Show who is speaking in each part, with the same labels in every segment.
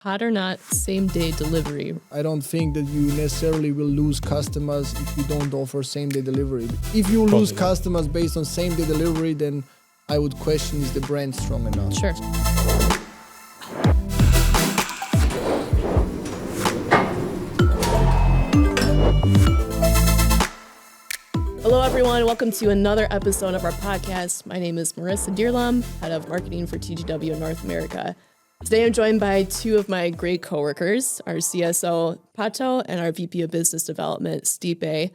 Speaker 1: Hot or not, same-day delivery.
Speaker 2: I don't think that you necessarily will lose customers if you don't offer same-day delivery. If you lose customers based on same-day delivery, then I would question, is the brand strong enough?
Speaker 1: Sure. Hello, everyone. Welcome to another episode of our podcast. My name is Marissa Dierlam, head of marketing for TGW in North America. Today, I'm joined by two of my great coworkers, our CSO, Pato, and our VP of Business Development, Stipe.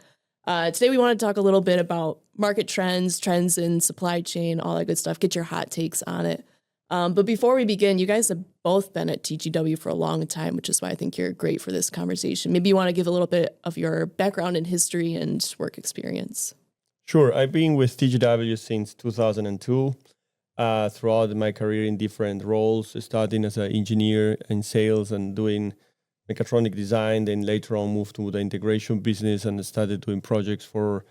Speaker 1: Today, we want to talk a little bit about market trends in supply chain, all that good stuff, get your hot takes on it. But before we begin, you guys have both been at TGW for a long time, which is why I think you're great for this conversation. Maybe you want to give a little bit of your background in history and work experience.
Speaker 3: Sure. I've been with TGW since 2002. Throughout my career in different roles, starting as an engineer in sales and doing mechatronic design, then later on moved to the integration business and started doing projects for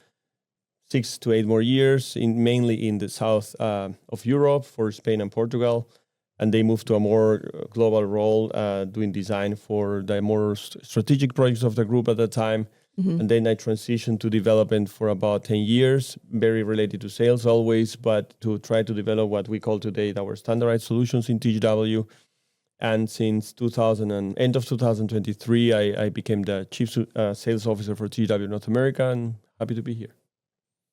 Speaker 3: 6 to 8 more years, mainly in the south of Europe for Spain and Portugal. And they moved to a more global role, doing design for the more strategic projects of the group at the time. Mm-hmm. And then I transitioned to development for about 10 years, very related to sales always, but to try to develop what we call today our standardized solutions in TGW. And since end of 2023, I became the Chief Sales Officer for TGW North America, and happy to be here.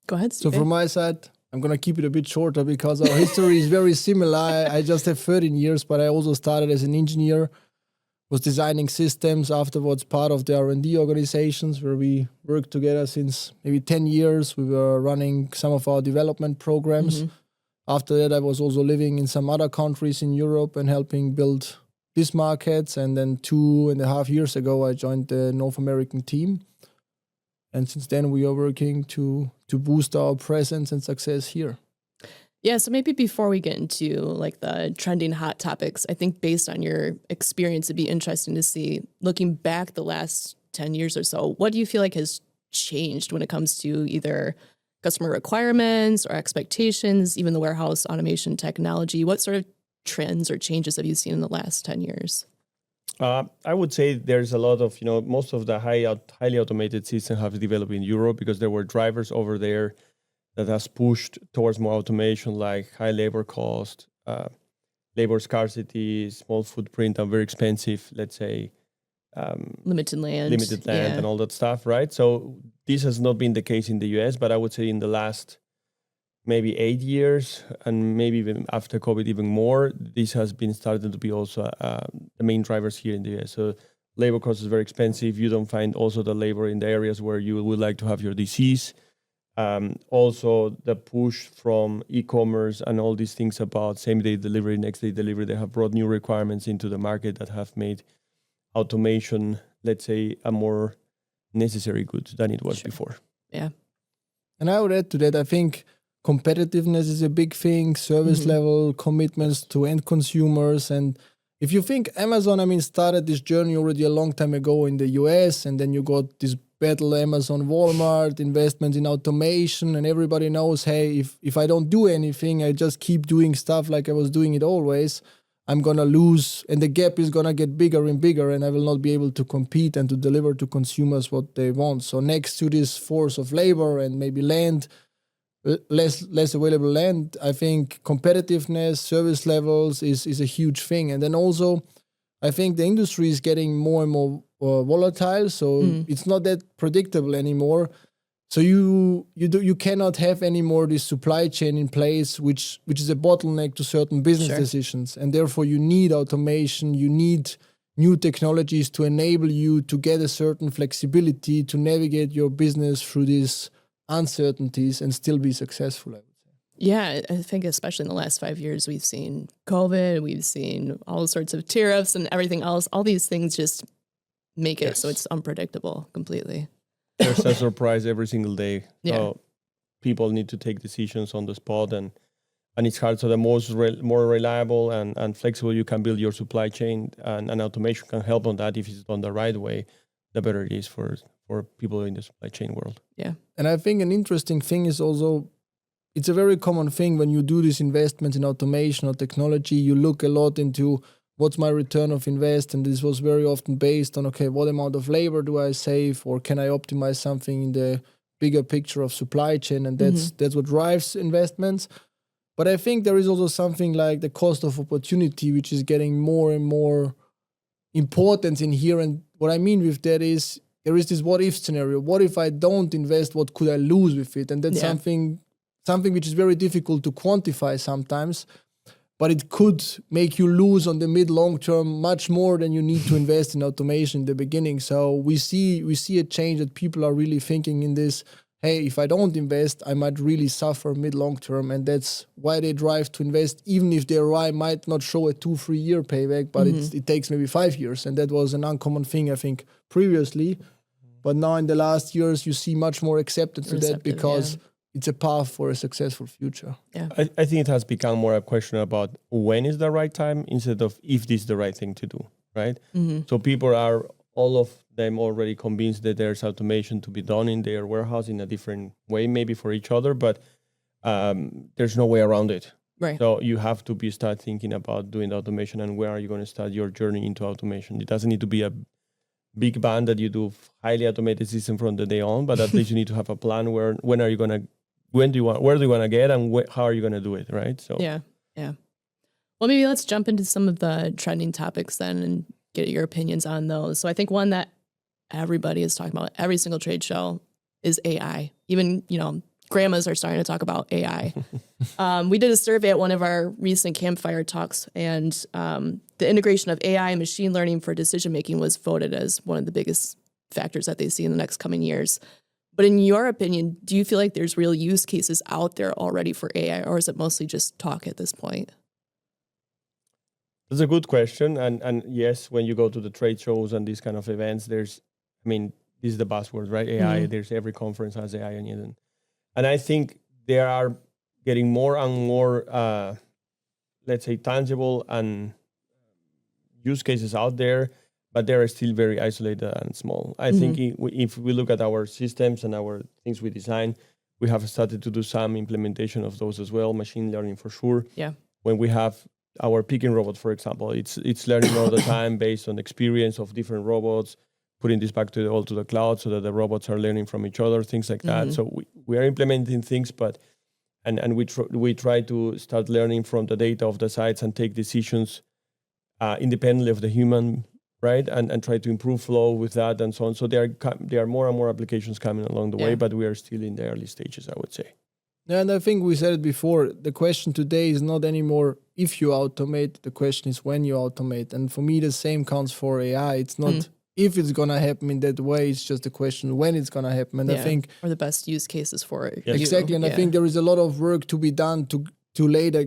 Speaker 1: Go ahead,
Speaker 2: Stipe. So from my side, I'm going to keep it a bit shorter because our history is very similar. I just have 13 years, but I also started as an engineer, was designing systems, afterwards part of the R&D organizations where we worked together since maybe 10 years. We were running some of our development programs. Mm-hmm. After that, I was also living in some other countries in Europe and helping build these markets. And then 2.5 years ago, I joined the North American team. And since then, we are working to boost our presence and success here.
Speaker 1: Yeah, so maybe before we get into like the trending hot topics, I think based on your experience, it'd be interesting to see, looking back the last 10 years or so, what do you feel like has changed when it comes to either customer requirements or expectations, even the warehouse automation technology? What sort of trends or changes have you seen in the last 10 years?
Speaker 3: I would say there's a lot of, most of the highly automated systems have developed in Europe because there were drivers over there that has pushed towards more automation, like high labor cost, labor scarcity, small footprint, and very expensive, let's say,
Speaker 1: limited land yeah.
Speaker 3: And all that stuff, right? So this has not been the case in the US, but I would say in the last maybe 8 years, and maybe even after COVID even more, this has been starting to be also the main drivers here in the US. So labor cost is very expensive. You don't find also the labor in the areas where you would like to have your DCs. Also, the push from e-commerce and all these things about same-day delivery, next-day delivery, they have brought new requirements into the market that have made automation, let's say, a more necessary good than it was before.
Speaker 1: Yeah.
Speaker 2: And I would add to that, I think competitiveness is a big thing, service level, commitments to end consumers. And if you think Amazon, started this journey already a long time ago in the US, and then you got this battle Amazon, Walmart, investments in automation, and everybody knows, hey, if I don't do anything, I just keep doing stuff like I was doing it always, I'm going to lose, and the gap is going to get bigger and bigger, and I will not be able to compete and to deliver to consumers what they want. So next to this force of labor and maybe land, less available land, I think competitiveness, service levels is a huge thing. And then also, I think the industry is getting more and more volatile, so it's not that predictable anymore. So you cannot have anymore this supply chain in place, which is a bottleneck to certain business decisions, and therefore you need automation, you need new technologies to enable you to get a certain flexibility to navigate your business through these uncertainties and still be successful.
Speaker 1: Yeah, I think especially in the last 5 years, we've seen COVID, we've seen all sorts of tariffs and everything else. All these things just make it so it's unpredictable completely.
Speaker 3: There's a surprise every single day. Yeah. So people need to take decisions on the spot, and it's hard. So the more reliable and flexible you can build your supply chain, and automation can help on that if it's done the right way, the better it is for people in the supply chain world.
Speaker 1: Yeah.
Speaker 2: And I think an interesting thing is also, it's a very common thing when you do these investments in automation or technology, you look a lot into what's my return of invest? And this was very often based on, okay, what amount of labor do I save, or can I optimize something in the bigger picture of supply chain? And that's what drives investments. But I think there is also something like the cost of opportunity, which is getting more and more important in here. And what I mean with that is there is this what if scenario. What if I don't invest? What could I lose with it? And that's something which is very difficult to quantify sometimes, but it could make you lose on the mid-long term much more than you need to invest in automation in the beginning. So we see a change that people are really thinking in this, hey, if I don't invest, I might really suffer mid-long term. And that's why they drive to invest, even if their ROI might not show a 2-3 year payback, but it takes maybe 5 years. And that was an uncommon thing, I think, previously. But now in the last years, you see much more acceptance to that because it's a path for a successful future.
Speaker 1: Yeah,
Speaker 3: I think it has become more a question about when is the right time instead of if this is the right thing to do, right? So people are, all of them already convinced that there's automation to be done in their warehouse in a different way, maybe for each other, but there's no way around it.
Speaker 1: right.
Speaker 3: So you have to start thinking about doing the automation and where are you going to start your journey into automation. It doesn't need to be a big bang that you do highly automated system from the day on, but at least you need to have a plan where where do you want to get, and how are you going to do it, right? So
Speaker 1: Yeah. Well, maybe let's jump into some of the trending topics then and get your opinions on those. So I think one that everybody is talking about every single trade show is AI. Even, grandmas are starting to talk about AI. We did a survey at one of our recent campfire talks, and the integration of AI and machine learning for decision-making was voted as one of the biggest factors that they see in the next coming years. But in your opinion, do you feel like there's real use cases out there already for AI, or is it mostly just talk at this point?
Speaker 3: that's a good question. And yes, when you go to the trade shows and these kind of events, this is the buzzword, right? AI, there's every conference has AI in it. And I think there are getting more and more, let's say, tangible and use cases out there, but they are still very isolated and small. I think if we look at our systems and our things we design, we have started to do some implementation of those as well, machine learning for sure.
Speaker 1: Yeah.
Speaker 3: When we have our picking robot, for example, it's learning all the time based on experience of different robots, putting this back to the cloud so that the robots are learning from each other, things like that. So we are implementing things, but and we try to start learning from the data of the sites and take decisions independently of the human, right? And try to improve flow with that and so on. So there are more and more applications coming along the way, but we are still in the early stages, I would say.
Speaker 2: Yeah, and I think we said it before, the question today is not anymore if you automate, the question is when you automate. And for me, the same counts for AI. It's not if it's going to happen in that way, it's just a question when it's going to happen. And I think...
Speaker 1: Or the best use cases for it.
Speaker 3: Yes.
Speaker 2: Exactly, and I think there is a lot of work to be done to lay the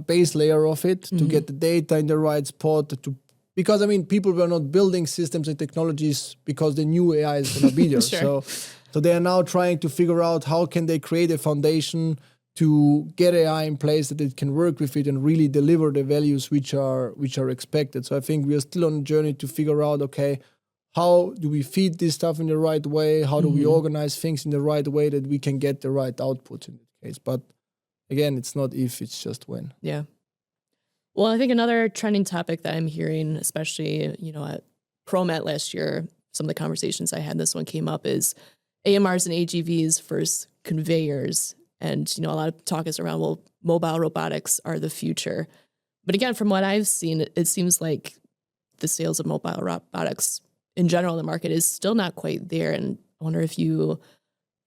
Speaker 2: base layer of it, to get the data in the right spot, because people were not building systems and technologies because they knew AI is going to be there.
Speaker 1: Sure.
Speaker 2: So they are now trying to figure out how can they create a foundation to get AI in place that it can work with it and really deliver the values which are expected. So I think we are still on a journey to figure out, okay, how do we feed this stuff in the right way? How do we organize things in the right way that we can get the right output in this case? But again, it's not if, it's just when.
Speaker 1: Yeah. Well, I think another trending topic that I'm hearing, especially, at ProMat last year, some of the conversations I had, this one came up, is AMRs and AGVs versus conveyors. And, a lot of talk is around, well, mobile robotics are the future. But again, from what I've seen, it seems like the sales of mobile robotics in general in the market is still not quite there. And I wonder if you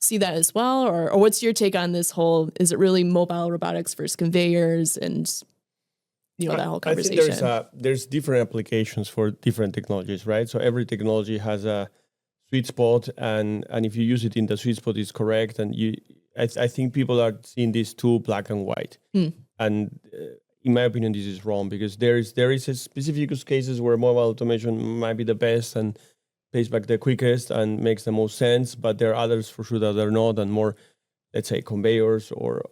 Speaker 1: see that as well, or what's your take on this whole, is it really mobile robotics versus conveyors and, that whole conversation?
Speaker 3: I think there's different applications for different technologies, right? So every technology has a sweet spot, and if you use it in the sweet spot, it's correct. And I think people are seeing this too black and white. And in my opinion, this is wrong, because there is a specific use cases where mobile automation might be the best and pays back the quickest and makes the most sense, but there are others for sure that are not, and more, let's say, conveyors or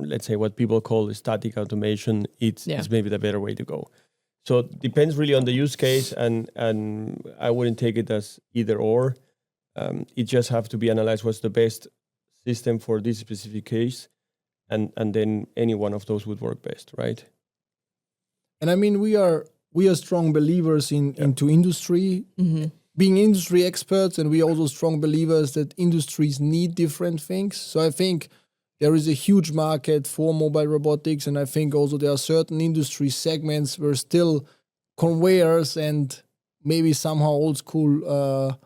Speaker 3: let's say what people call static automation. It's maybe the better way to go. So it depends really on the use case, and I wouldn't take it as either or. It just have to be analyzed what's the best system for this specific case, and then any one of those would work best, right?
Speaker 2: And we are we are strong believers into industry, being industry experts, and we are also strong believers that industries need different things. So I think there is a huge market for mobile robotics, and I think also there are certain industry segments where still conveyors and maybe somehow old school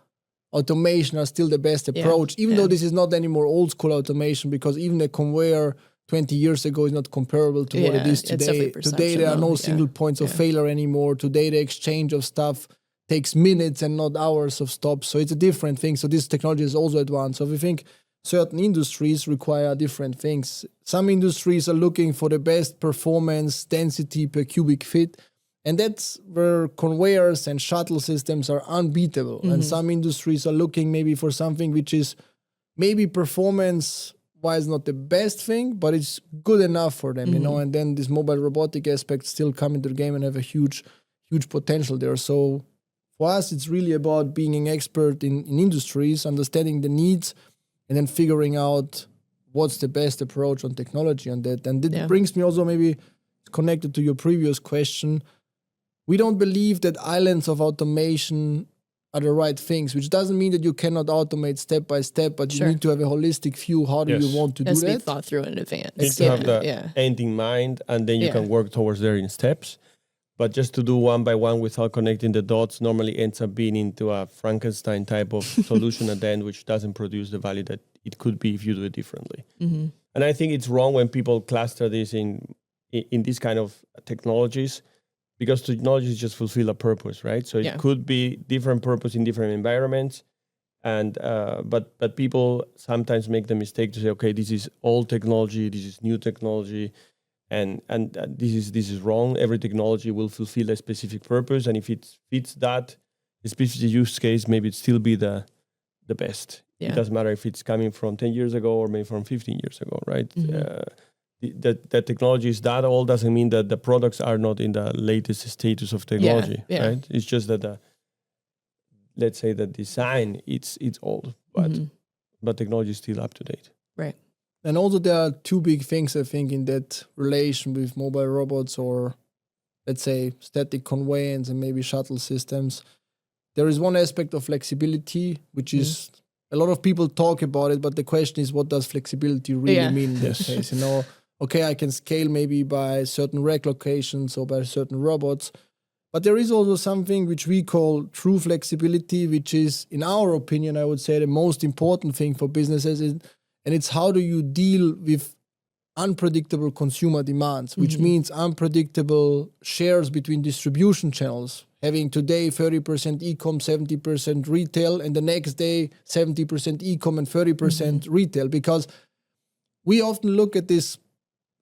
Speaker 2: automation are still the best approach, even though this is not anymore old school automation, because even a conveyor 20 years ago is not comparable to what it is today. Today there are no single points of failure anymore. Today the exchange of stuff takes minutes and not hours of stops. So it's a different thing. So this technology is also advanced. So we think certain industries require different things. Some industries are looking for the best performance density per cubic feet. And that's where conveyors and shuttle systems are unbeatable. And some industries are looking maybe for something which is maybe performance-wise not the best thing, but it's good enough for them, you know. And then this mobile robotic aspect still come into the game and have a huge potential there. So for us, it's really about being an expert in industries, understanding the needs, and then figuring out what's the best approach on technology on that. And it brings me also maybe connected to your previous question. We don't believe that islands of automation are the right things, which doesn't mean that you cannot automate step by step, but you need to have a holistic view. How do you want to do that?
Speaker 1: It has to be thought through in advance.
Speaker 3: You need to have the end in mind, and then you can work towards there in steps. But just to do one by one without connecting the dots normally ends up being into a Frankenstein type of solution at the end, which doesn't produce the value that it could be if you do it differently. And I think it's wrong when people cluster this in these kind of technologies, because technologies just fulfill a purpose, right? So it could be different purpose in different environments, and but people sometimes make the mistake to say, okay, this is old technology, this is new technology, and this is wrong. Every technology will fulfill a specific purpose, and if it fits that specific use case, maybe it still be the best. It doesn't matter if it's coming from 10 years ago or maybe from 15 years ago, right? That technology is that old doesn't mean that the products are not in the latest status of technology, right? It's just that let's say the design it's old, but technology is still up to date.
Speaker 1: Right.
Speaker 2: And also there are two big things I think in that relation with mobile robots, or let's say static conveyance and maybe shuttle systems. There is one aspect of flexibility, which is a lot of people talk about it, but the question is, what does flexibility really mean in this case? You know, okay, I can scale maybe by certain rack locations or by certain robots, but there is also something which we call true flexibility, which is, in our opinion, I would say the most important thing for businesses, and it's how do you deal with unpredictable consumer demands, which means unpredictable shares between distribution channels, having today 30% e-com, 70% retail, and the next day 70% e-com and 30% retail, because we often look at these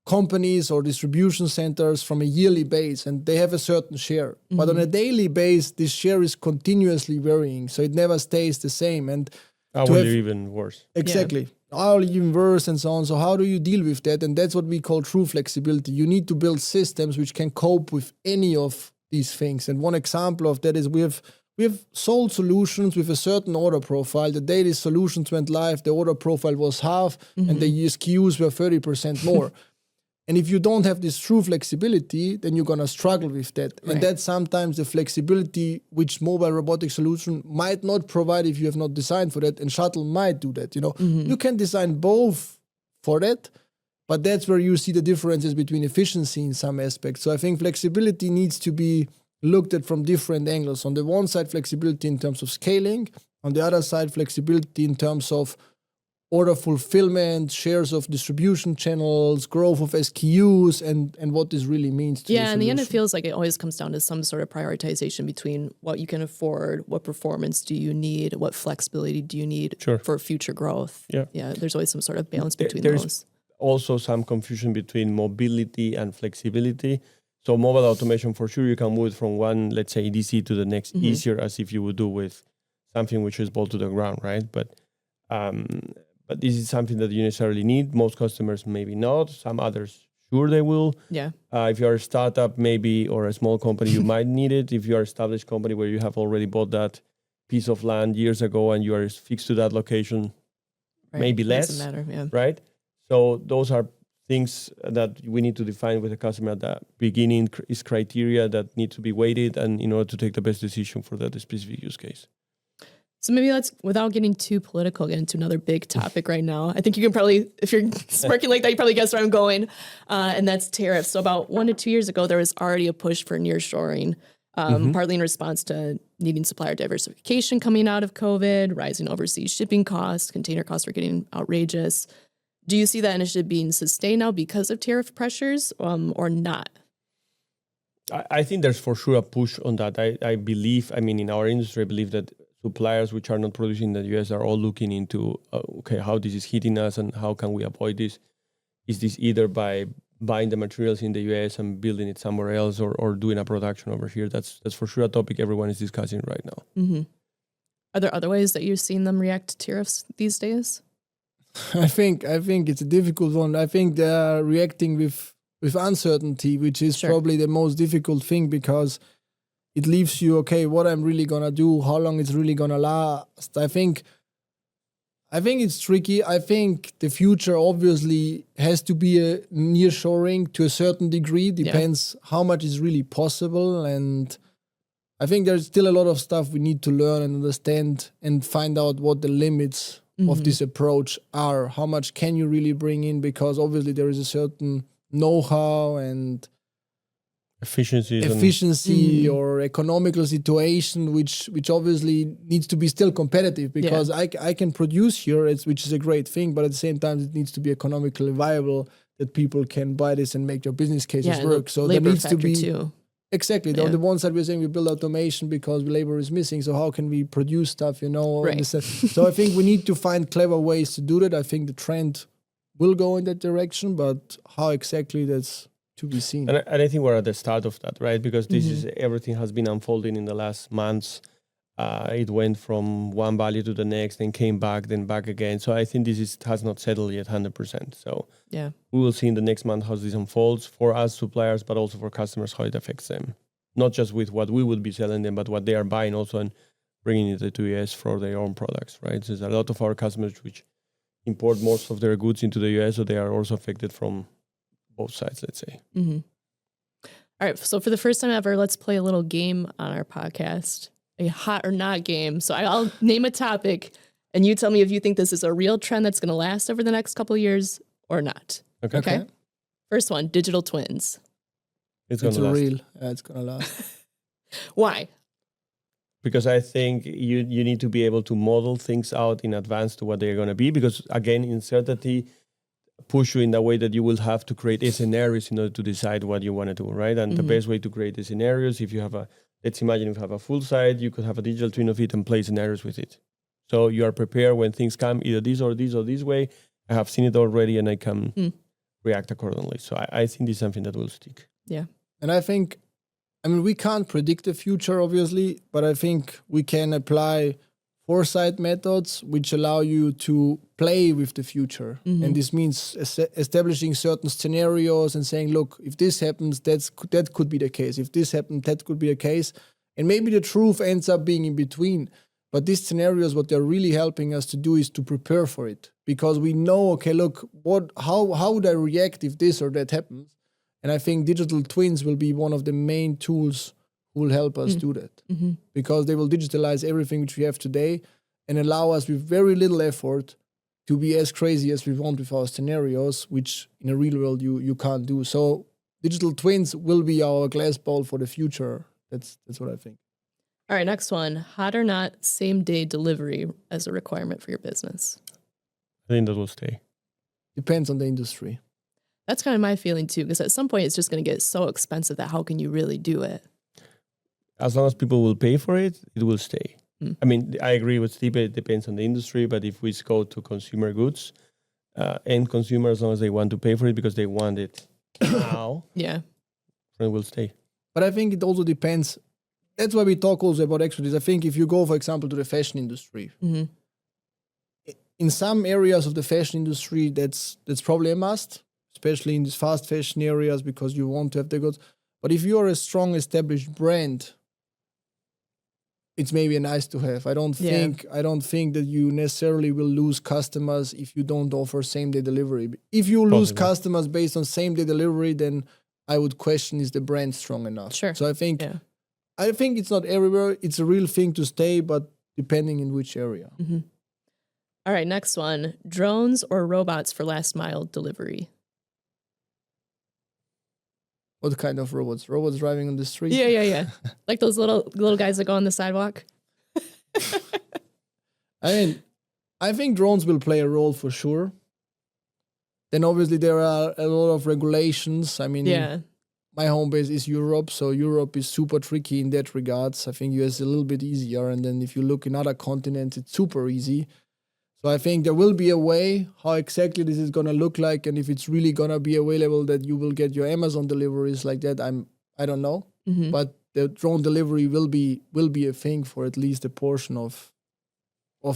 Speaker 2: companies or distribution centers from a yearly base, and they have a certain share. But on a daily base, this share is continuously varying, so it never stays the same. And
Speaker 3: hourly even worse.
Speaker 2: Exactly. Hourly even worse and so on. So how do you deal with that? And that's what we call true flexibility. You need to build systems which can cope with any of these things. And one example of that is we have sold solutions with a certain order profile. The day these solutions went live, the order profile was half and the SKUs were 30% more. And if you don't have this true flexibility, then you're going to struggle with that. Right. And that's sometimes the flexibility which mobile robotic solution might not provide if you have not designed for that. And shuttle might do that. You know, you can design both for that, but that's where you see the differences between efficiency in some aspects. So I think flexibility needs to be looked at from different angles. On the one side, flexibility in terms of scaling. On the other side, flexibility in terms of order fulfillment, shares of distribution channels, growth of SKUs, and what this really means to the
Speaker 1: in the end, it feels like it always comes down to some sort of prioritization between what you can afford, what performance do you need, what flexibility do you need for future growth. Yeah, there's always some sort of balance between those.
Speaker 3: Also some confusion between mobility and flexibility. So mobile automation, for sure, you can move from one, let's say, DC to the next easier, as if you would do with something which is bolted to the ground, right? But this is something that you necessarily need. Most customers maybe not. Some others, sure they will.
Speaker 1: Yeah.
Speaker 3: If you're a startup maybe, or a small company, you might need it. If you're an established company where you have already bought that piece of land years ago and you are fixed to that location, maybe less.
Speaker 1: Doesn't matter,
Speaker 3: right? So those are things that we need to define with the customer at the beginning is criteria that need to be weighted and in order to take the best decision for that specific use case.
Speaker 1: So maybe let's, without getting too political, get into another big topic right now. I think you can probably, if you're smirking like that, you probably guess where I'm going. And that's tariffs. So about 1 to 2 years ago, there was already a push for nearshoring, partly in response to needing supplier diversification coming out of COVID, rising overseas shipping costs, container costs were getting outrageous. Do you see that initiative being sustained now because of tariff pressures or not?
Speaker 3: I think there's for sure a push on that. I believe, in our industry, I believe that suppliers which are not producing in the US are all looking into, how this is hitting us and how can we avoid this? Is this either by buying the materials in the US and building it somewhere else or doing a production over here? That's for sure a topic everyone is discussing right now.
Speaker 1: Mm-hmm. Are there other ways that you've seen them react to tariffs these days?
Speaker 2: I think it's a difficult one. I think they are reacting with uncertainty, which is probably the most difficult thing because it leaves you, what I'm really gonna do, how long it's really gonna last. I think it's tricky. I think the future obviously has to be a nearshoring to a certain degree. Depends how much is really possible. And I think there's still a lot of stuff we need to learn and understand and find out what the limits of this approach are. How much can you really bring in? Because obviously there is a certain know-how and efficiency or economical situation which obviously needs to be still competitive because I can produce here, which is a great thing, but at the same time it needs to be economically viable that people can buy this and make their business cases work. So there needs to be exactly on the one side we're saying we build automation because labor is missing, so how can we produce stuff, So I think we need to find clever ways to do that. I think the trend will go in that direction, but how exactly, that's to be seen.
Speaker 3: And I think we're at the start of that, right? Because this is everything has been unfolding in the last months. It went from one value to the next, then came back, then back again. So I think this has not settled yet 100%. So we will see in the next month how this unfolds for us suppliers, but also for customers, how it affects them. Not just with what we would be selling them, but what they are buying also and bringing it to US for their own products, right? So there's a lot of our customers which import most of their goods into the US, so they are also affected from both sides, let's say.
Speaker 1: Mm-hmm. All right. So for the first time ever, let's play a little game on our podcast, a hot or not game. So I'll name a topic and you tell me if you think this is a real trend that's going to last over the next couple of years or not. Okay. First one, digital twins.
Speaker 3: It's going to last.
Speaker 2: Real. Yeah, it's going to last.
Speaker 1: Why?
Speaker 3: Because I think you need to be able to model things out in advance to what they're going to be. Because again, uncertainty push you in the way that you will have to create scenarios in order to decide what you want to do, right? And the best way to create the scenarios, if you have let's imagine if you have a full site, you could have a digital twin of it and play scenarios with it. So you are prepared when things come either this or this or this way. I have seen it already and I can react accordingly. So I think this is something that will stick.
Speaker 1: Yeah.
Speaker 2: And I think, we can't predict the future, obviously, but I think we can apply foresight methods which allow you to play with the future. And this means establishing certain scenarios and saying, look, if this happens, that could be the case. If this happens, that could be the case. And maybe the truth ends up being in between. But these scenarios, what they're really helping us to do is to prepare for it. Because we know, look, how would I react if this or that happens? And I think digital twins will be one of the main tools who will help us do that. Because they will digitalize everything which we have today and allow us with very little effort to be as crazy as we want with our scenarios, which in a real world you can't do. So digital twins will be our glass ball for the future. That's what I think.
Speaker 1: All right, next one. Hot or not, same-day delivery as a requirement for your business?
Speaker 3: I think that will stay.
Speaker 2: Depends on the industry.
Speaker 1: That's kind of my feeling too, because at some point it's just going to get so expensive that how can you really do it?
Speaker 3: As long as people will pay for it, it will stay. I agree with Stipe, it depends on the industry, but if we go to consumer goods, end consumer, as long as they want to pay for it because they want it now, it will stay.
Speaker 2: But I think it also depends. That's why we talk also about expertise. I think if you go, for example, to the fashion industry, in some areas of the fashion industry, that's probably a must, especially in these fast fashion areas because you want to have the goods. But if you're a strong established brand, it's maybe a nice to have. I don't think that you necessarily will lose customers if you don't offer same day delivery. If you lose customers based on same day delivery, then I would question, is the brand strong enough?
Speaker 1: Sure.
Speaker 2: So I think it's not everywhere. It's a real thing to stay, but depending in which area.
Speaker 1: Mm-hmm. All right, next one. Drones or robots for last mile delivery?
Speaker 2: What kind of robots? Robots driving on the street?
Speaker 1: Yeah. Like those little guys that go on the sidewalk?
Speaker 2: I think drones will play a role for sure. Then obviously there are a lot of regulations. My home base is Europe, so Europe is super tricky in that regards. I think US is a little bit easier, and then if you look in other continents, it's super easy. So I think there will be a way how exactly this is going to look like, and if it's really going to be available that you will get your Amazon deliveries like that, I don't know.
Speaker 1: Mm-hmm.
Speaker 2: But the drone delivery will be a thing for at least a portion of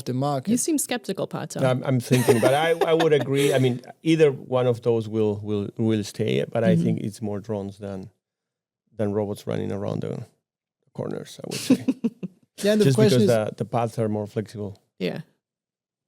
Speaker 2: the market.
Speaker 1: You seem skeptical, Pato.
Speaker 3: I'm thinking, but I would agree. I mean, either one of those will stay, but I think it's more drones than robots running around the corners, I would say.
Speaker 2: And
Speaker 3: just because the paths are more flexible.
Speaker 1: Yeah.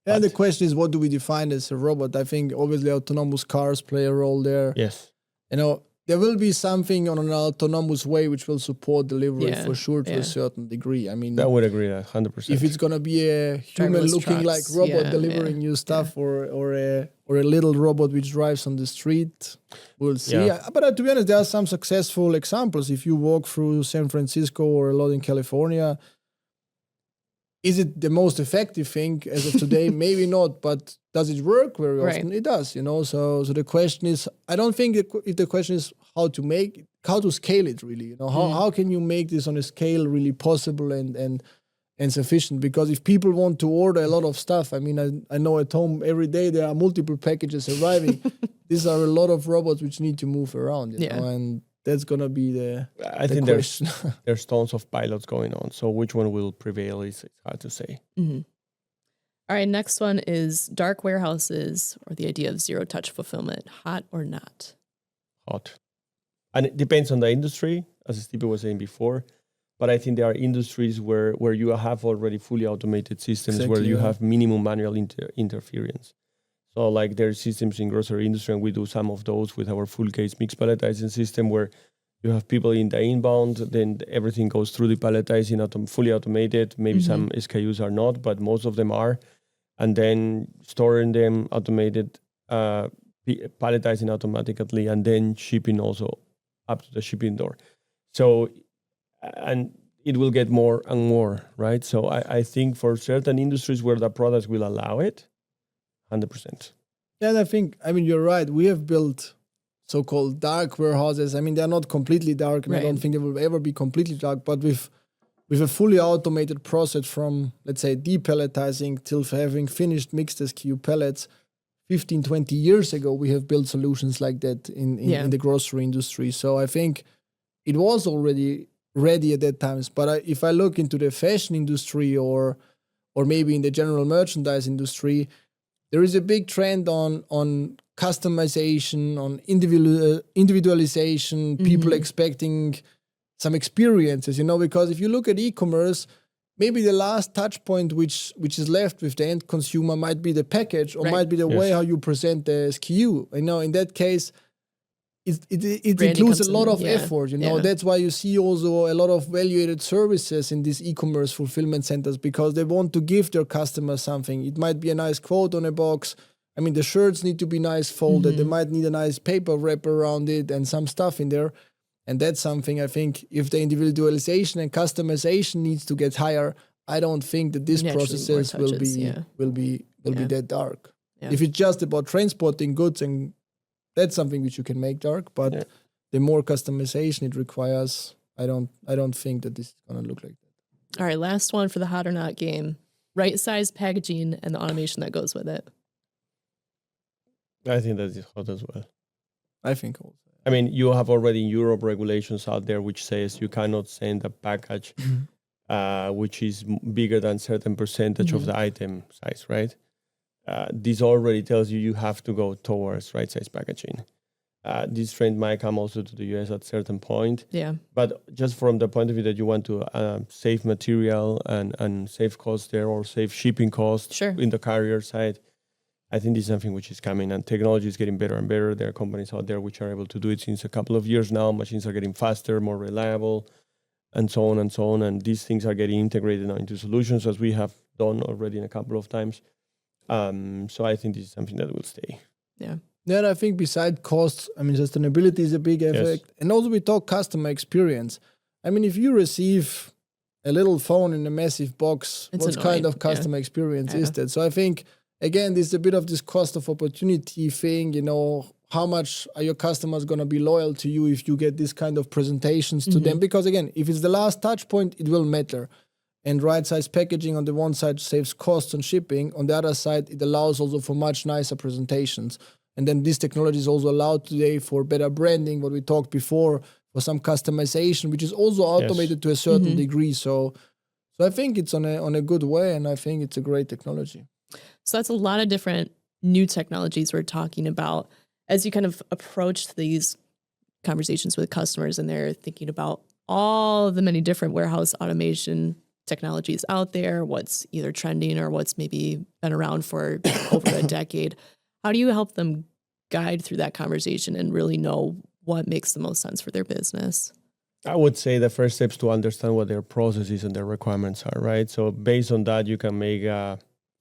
Speaker 2: And the question is, what do we define as a robot? I think obviously autonomous cars play a role there.
Speaker 3: Yes.
Speaker 2: There will be something on an autonomous way which will support delivery for sure to a certain degree. I mean,
Speaker 3: I would agree that 100%.
Speaker 2: If it's gonna be a human looking like robot delivering you stuff or a little robot which drives on the street, we'll see.
Speaker 3: Yeah.
Speaker 2: But to be honest, there are some successful examples. If you walk through San Francisco or a lot in California, is it the most effective thing as of today? Maybe not, but does it work very often? It does, So the question is, I don't think the question is how to scale it really. How can you make this on a scale really possible and sufficient? Because if people want to order a lot of stuff, I know at home every day there are multiple packages arriving. These are a lot of robots which need to move around, you know, and that's gonna be the question.
Speaker 3: there's tons of pilots going on. So which one will prevail is hard to say.
Speaker 1: Mm-hmm. All right, next one is dark warehouses or the idea of zero touch fulfillment. Hot or not?
Speaker 3: Hot. And it depends on the industry, as Stipe was saying before. But I think there are industries where you have already fully automated systems where you have minimum manual interference. So like there are systems in grocery industry, and we do some of those with our full case mix palletizing system where you have people in the inbound, then everything goes through the palletizing, fully automated. Maybe some SKUs are not, but most of them are. And then storing them automated, palletizing automatically, and then shipping also up to the shipping door. So, and it will get more and more, right? So I think for certain industries where the products will allow it, 100%.
Speaker 2: Yeah, and I think, you're right. We have built so-called dark warehouses. They're not completely dark, and I don't think they will ever be completely dark, but with a fully automated process from, let's say, depalletizing till having finished mixed SKU pallets, 15, 20 years ago, we have built solutions like that in the grocery industry. So I think it was already ready at that time. But if I look into the fashion industry or maybe in the general merchandise industry, there is a big trend on customization, on individualization, people expecting some experiences, because if you look at e-commerce, maybe the last touch point which is left with the end consumer might be the package or might be the way how you present the SKU. In that case, it includes a lot of effort, That's why you see also a lot of value-added services in these e-commerce fulfillment centers, because they want to give their customers something. It might be a nice quote on a box. The shirts need to be nice folded. They might need a nice paper wrap around it and some stuff in there. And that's something I think if the individualization and customization needs to get higher, I don't think that these processes will be that dark. Yeah. If it's just about transporting goods, and that's something which you can make dark, but the more customization it requires, I don't think that this is gonna look like that.
Speaker 1: All right, last one for the hot or not game. Right size packaging and the automation that goes with it.
Speaker 3: I think that is hot as well.
Speaker 2: I think also.
Speaker 3: You have already in Europe regulations out there which says you cannot send a package which is bigger than certain percentage of the item size, right? This already tells you have to go towards right size packaging. this trend might come also to the US at a certain point.
Speaker 1: Yeah.
Speaker 3: But just from the point of view that you want to save material and save costs there, or save shipping costs
Speaker 1: Sure.
Speaker 3: in the carrier side, I think this is something which is coming, and technology is getting better and better. There are companies out there which are able to do it since a couple of years now. Machines are getting faster, more reliable, and so on and so on. And these things are getting integrated now into solutions, as we have done already in a couple of times. So I think this is something that will stay.
Speaker 1: Yeah.
Speaker 2: Then I think beside costs, I mean, sustainability is a big effect.
Speaker 3: Yes.
Speaker 2: And also we talk customer experience. I mean, if you receive a little phone in a massive box,
Speaker 1: It's
Speaker 2: what
Speaker 1: annoying.
Speaker 2: kind of customer experience is
Speaker 1: Yeah.
Speaker 2: that? So I think, again, there's a bit of this cost of opportunity thing, how much are your customers going to be loyal to you if you get this kind of presentations to them? Because again, if it's the last touch point, it will matter. And right size packaging on the one side saves costs on shipping. On the other side, it allows also for much nicer presentations. And then this technology is also allowed today for better branding, what we talked before, for some customization, which is also automated to a certain degree. So I think it's on a good way, and I think it's a great technology.
Speaker 1: So that's a lot of different new technologies we're talking about. As you kind of approach these conversations with customers and they're thinking about all the many different warehouse automation technologies out there, what's either trending or what's maybe been around for over a decade, how do you help them guide through that conversation and really know what makes the most sense for their business?
Speaker 3: I would say the first step is to understand what their processes and their requirements are, right? So based on that, you can make a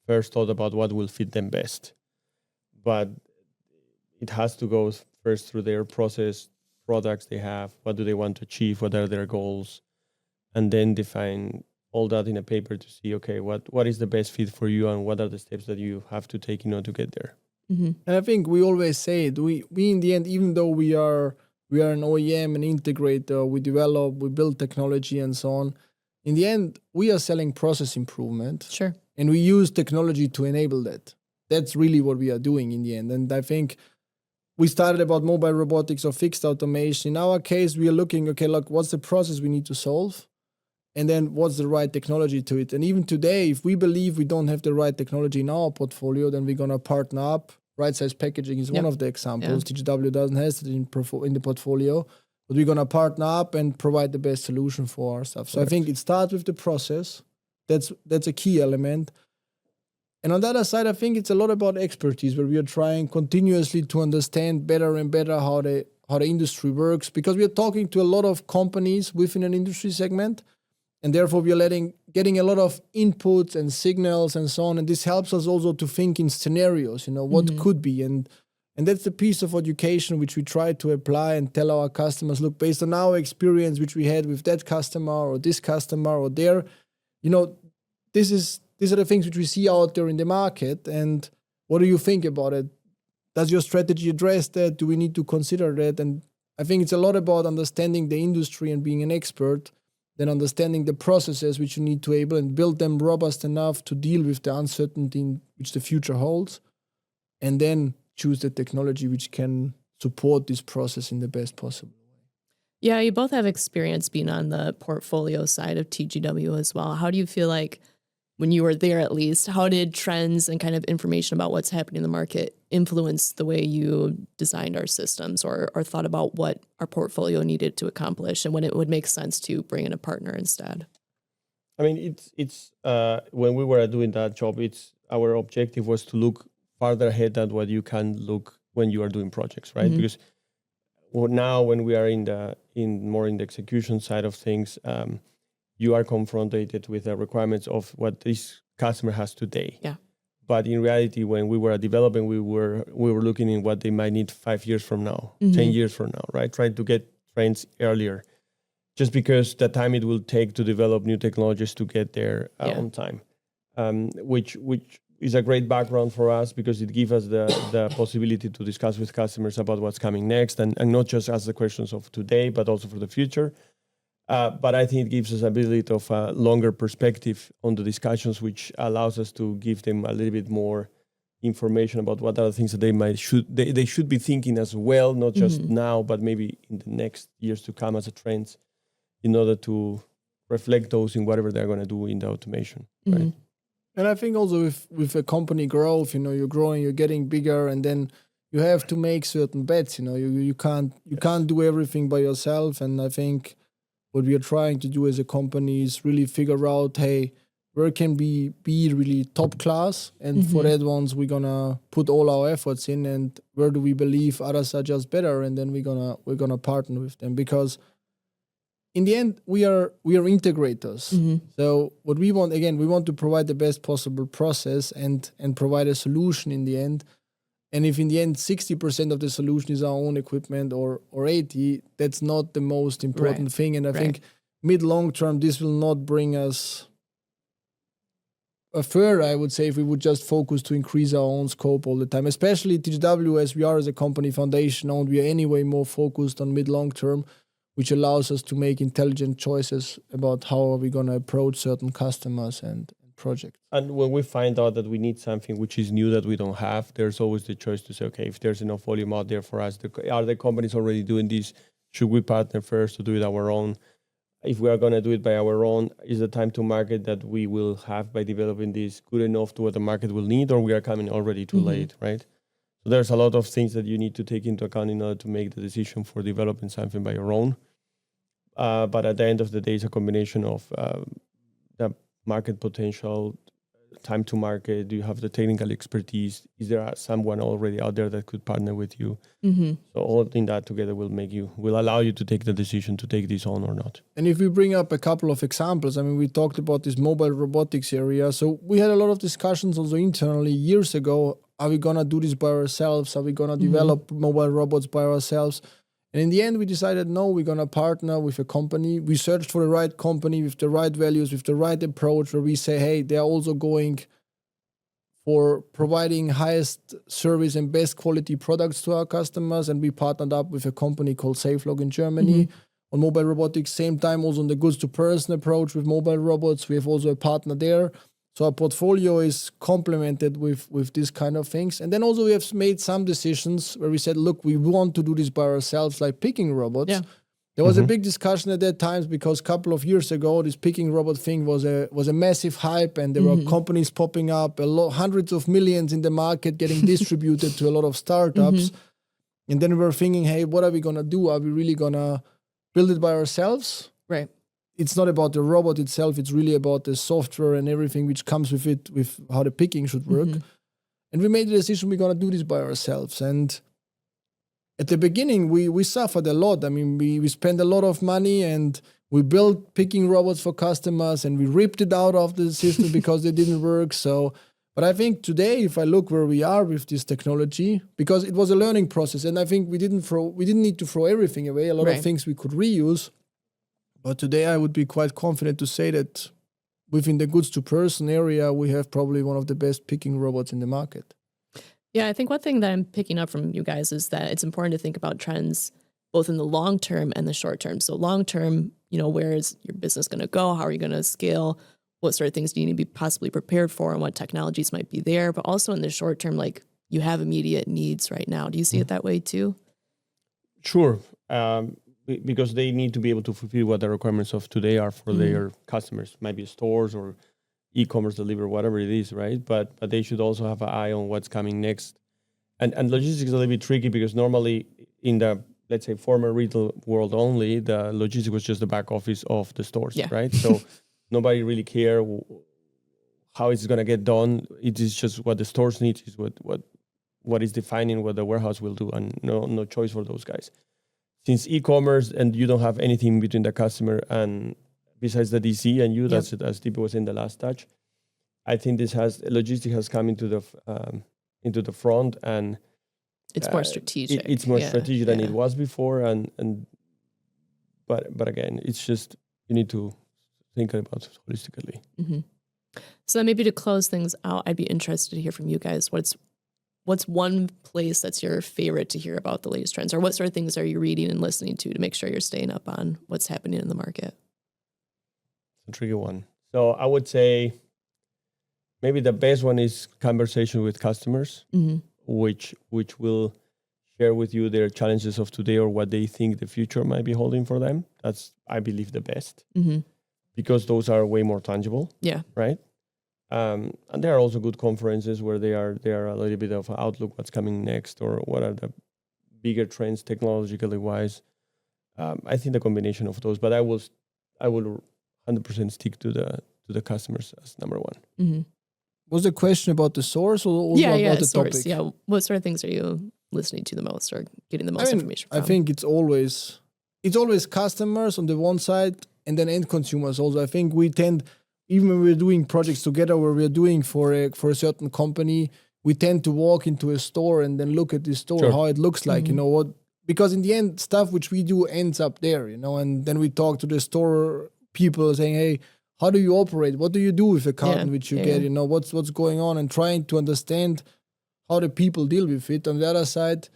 Speaker 3: first thought about what will fit them best. But it has to go first through their process, products they have, what do they want to achieve, what are their goals, and then define all that in a paper to see, okay, what is the best fit for you and what are the steps that you have to take in order to get there.
Speaker 2: And I think we always say it, we in the end, even though we are an OEM, an integrator, we develop, we build technology and so on, in the end, we are selling process improvement.
Speaker 1: Sure.
Speaker 2: And we use technology to enable that. That's really what we are doing in the end. And I think we started about mobile robotics or fixed automation. In our case, we are looking, okay, look, what's the process we need to solve? And then what's the right technology to it? And even today, if we believe we don't have the right technology in our portfolio, then we're going to partner up. Right size packaging is one of the examples. TGW doesn't have it in the portfolio, but we're going to partner up and provide the best solution for our stuff. So I think it starts with the process. That's a key element. And on the other side, I think it's a lot about expertise, where we are trying continuously to understand better and better how the industry works, because we are talking to a lot of companies within an industry segment, and therefore we are getting a lot of inputs and signals and so on. And this helps us also to think in scenarios, what could be. And that's the piece of education which we try to apply and tell our customers, look, based on our experience, which we had with that customer or this customer or there, these are the things which we see out there in the market. And what do you think about it? Does your strategy address that? Do we need to consider that? And I think it's a lot about understanding the industry and being an expert, then understanding the processes which you need to able and build them robust enough to deal with the uncertainty which the future holds, and then choose the technology which can support this process in the best possible way.
Speaker 1: Yeah, you both have experience being on the portfolio side of TGW as well. How do you feel like, when you were there at least, how did trends and kind of information about what's happening in the market influence the way you designed our systems or thought about what our portfolio needed to accomplish and when it would make sense to bring in a partner instead?
Speaker 3: I mean, it's when we were doing that job, our objective was to look farther ahead than what you can look when you are doing projects, right? Because now when we are more in the execution side of things, you are confronted with the requirements of what this customer has today.
Speaker 1: Yeah.
Speaker 3: But in reality, when we were developing, we were looking in what they might need 5 years from now, 10 years from now, right? Trying to get trends earlier, just because the time it will take to develop new technologies to get there on time, which is a great background for us, because it gives us the possibility to discuss with customers about what's coming next, and not just ask the questions of today, but also for the future. But I think it gives us ability of a longer perspective on the discussions, which allows us to give them a little bit more information about what are the things that they should be thinking as well, not just now, but maybe in the next years to come as a trend, in order to reflect those in whatever they're going to do in the automation. Right?
Speaker 2: And I think also with a company growth, you're growing, you're getting bigger, and then you have to make certain bets. You can't do everything by yourself. And I think what we are trying to do as a company is really figure out, hey, where can we be really top class? And for that ones, we're gonna put all our efforts in. And where do we believe others are just better? And then we're gonna partner with them, because in the end, we are integrators. So what we want, again, we want to provide the best possible process and provide a solution in the end. And if in the end 60% of the solution is our own equipment or 80, that's not the most important thing. And I think mid-long term, this will not bring us further, I would say, if we would just focus to increase our own scope all the time. Especially TGW, as we are as a company foundation owned, we are anyway more focused on mid-long term, which allows us to make intelligent choices about how are we going to approach certain customers and projects.
Speaker 3: And when we find out that we need something which is new that we don't have, there's always the choice to say, okay, if there's enough volume out there for us, are the companies already doing this? Should we partner first to do it our own? If we are going to do it by our own, is the time to market that we will have by developing this good enough to what the market will need, or we are coming already too late, right? So there's a lot of things that you need to take into account in order to make the decision for developing something by your own. But at the end of the day, it's a combination of the market potential, time to market. Do you have the technical expertise? Is there someone already out there that could partner with you? So all in that together will allow you to take the decision to take this on or not.
Speaker 2: And if we bring up a couple of examples, I mean, we talked about this mobile robotics area. So we had a lot of discussions also internally years ago. Are we going to do this by ourselves? Are we going to develop mobile robots by ourselves? And in the end, we decided, no, we're going to partner with a company. We searched for the right company with the right values, with the right approach, where we say, hey, they're also going for providing highest service and best quality products to our customers. And we partnered up with a company called SafeLog in Germany on mobile robotics. Same time, also on the goods-to-person approach with mobile robots. We have also a partner there. So our portfolio is complemented with these kind of things. And then also we have made some decisions where we said, look, we want to do this by ourselves, like picking robots. Yeah. There was a big discussion at that time because a couple of years ago, this picking robot thing was a massive hype, and there were companies popping up, hundreds of millions in the market getting distributed to a lot of startups. And then we were thinking, hey, what are we going to do? Are we really going to build it by ourselves?
Speaker 1: Right.
Speaker 2: It's not about the robot itself. It's really about the software and everything which comes with it, with how the picking should work. And we made the decision we're going to do this by ourselves. And at the beginning, we suffered a lot. I mean, we spent a lot of money, and we built picking robots for customers, and we ripped it out of the system because they didn't work. So, but I think today, if I look where we are with this technology, because it was a learning process, and I think we didn't need to throw everything away. A lot of things we could reuse. But today I would be quite confident to say that within the goods-to-person area, we have probably one of the best picking robots in the market.
Speaker 1: Yeah, I think one thing that I'm picking up from you guys is that it's important to think about trends both in the long term and the short term. So long term, where is your business going to go? How are you going to scale? What sort of things do you need to be possibly prepared for, and what technologies might be there? But also in the short term, like you have immediate needs right now. Do you see it that way too?
Speaker 3: Sure. Because they need to be able to fulfill what the requirements of today are for their customers, maybe stores or e-commerce delivery, whatever it is, right? But they should also have an eye on what's coming next. And logistics is a little bit tricky because normally in the, let's say, former retail world only, the logistics was just the back office of the stores, right? So nobody really care how it's going to get done. It is just what the stores need, is what is defining what the warehouse will do, and no choice for those guys. Since e-commerce and you don't have anything between the customer and besides the DC and you, that's it, as Stipe was in the last touch. I think logistics has come into the front, and
Speaker 1: it's more strategic.
Speaker 3: It's more strategic than it was before, but again, it's just you need to think about it holistically.
Speaker 1: So maybe to close things out, I'd be interested to hear from you guys. What's one place that's your favorite to hear about the latest trends, or what sort of things are you reading and listening to make sure you're staying up on what's happening in the market?
Speaker 3: It's a tricky one. So I would say maybe the best one is conversation with customers, which will share with you their challenges of today or what they think the future might be holding for them. That's, I believe, the best because those are way more tangible. Yeah. Right. And there are also good conferences where they are a little bit of outlook, what's coming next, or what are the bigger trends technologically wise. I think the combination of those, but I will 100% stick to the customers as number one.
Speaker 1: Mm-hmm.
Speaker 2: Was the question about the source or about the
Speaker 1: source.
Speaker 2: topic?
Speaker 1: Yeah, what sort of things are you listening to the most or getting the most information from?
Speaker 2: I think it's always customers on the one side and then end consumers also. I think we tend, even when we're doing projects together where we're doing for a certain company, we tend to walk into a store and then look at the store,
Speaker 3: Sure.
Speaker 2: how it looks like, because in the end, stuff which we do ends up there, and then we talk to the store people saying, hey, how do you operate? What do you do with a carton which you get? What's going on, and trying to understand how the people deal with it. On the other side,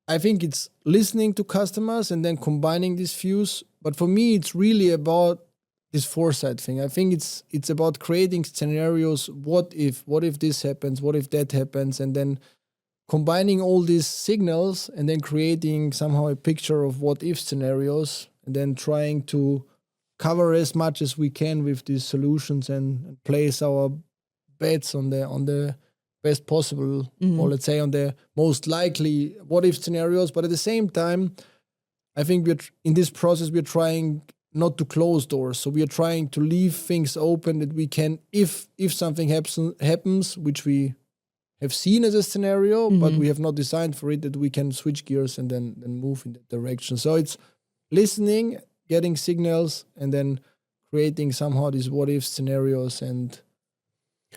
Speaker 2: I think it's listening to customers and then combining these views. But for me, it's really about this foresight thing. I think it's about creating scenarios. What if this happens? What if that happens? And then combining all these signals and then creating somehow a picture of what if scenarios, and then trying to cover as much as we can with these solutions and place our bets on the best possible, or let's say on the most likely what if scenarios. But at the same time, I think in this process we're trying not to close doors. So we are trying to leave things open that we can, if something happens, which we have seen as a scenario, but we have not designed for it, that we can switch gears and then move in that direction. So it's listening, getting signals, and then creating somehow these what if scenarios and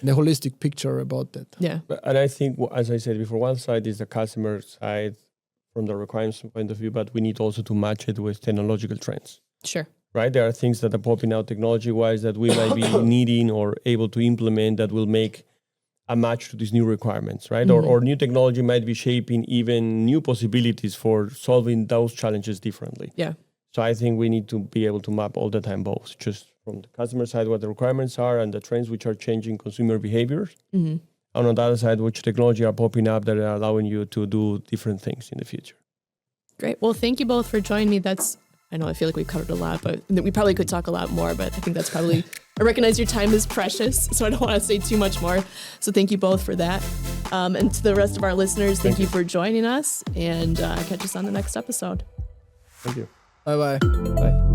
Speaker 2: the holistic picture about that.
Speaker 1: Yeah.
Speaker 3: And I think, as I said before, one side is the customer side from the requirements point of view, but we need also to match it with technological trends.
Speaker 1: Sure.
Speaker 3: Right? There are things that are popping out technology-wise that we might be needing or able to implement that will make a match to these new requirements, right? Or new technology might be shaping even new possibilities for solving those challenges differently.
Speaker 1: Yeah.
Speaker 3: So I think we need to be able to map all the time both, just from the customer side, what the requirements are and the trends which are changing consumer behaviors. And on the other side, which technology are popping up that are allowing you to do different things in the future.
Speaker 1: Great. Well, thank you both for joining me. I know I feel like we covered a lot, but we probably could talk a lot more, but I think that's probably, I recognize your time is precious, so I don't want to say too much more. So thank you both for that. And to the rest of our listeners, thank you for joining us, and catch us on the next episode.
Speaker 3: Thank you.
Speaker 2: Bye-bye.
Speaker 3: Bye.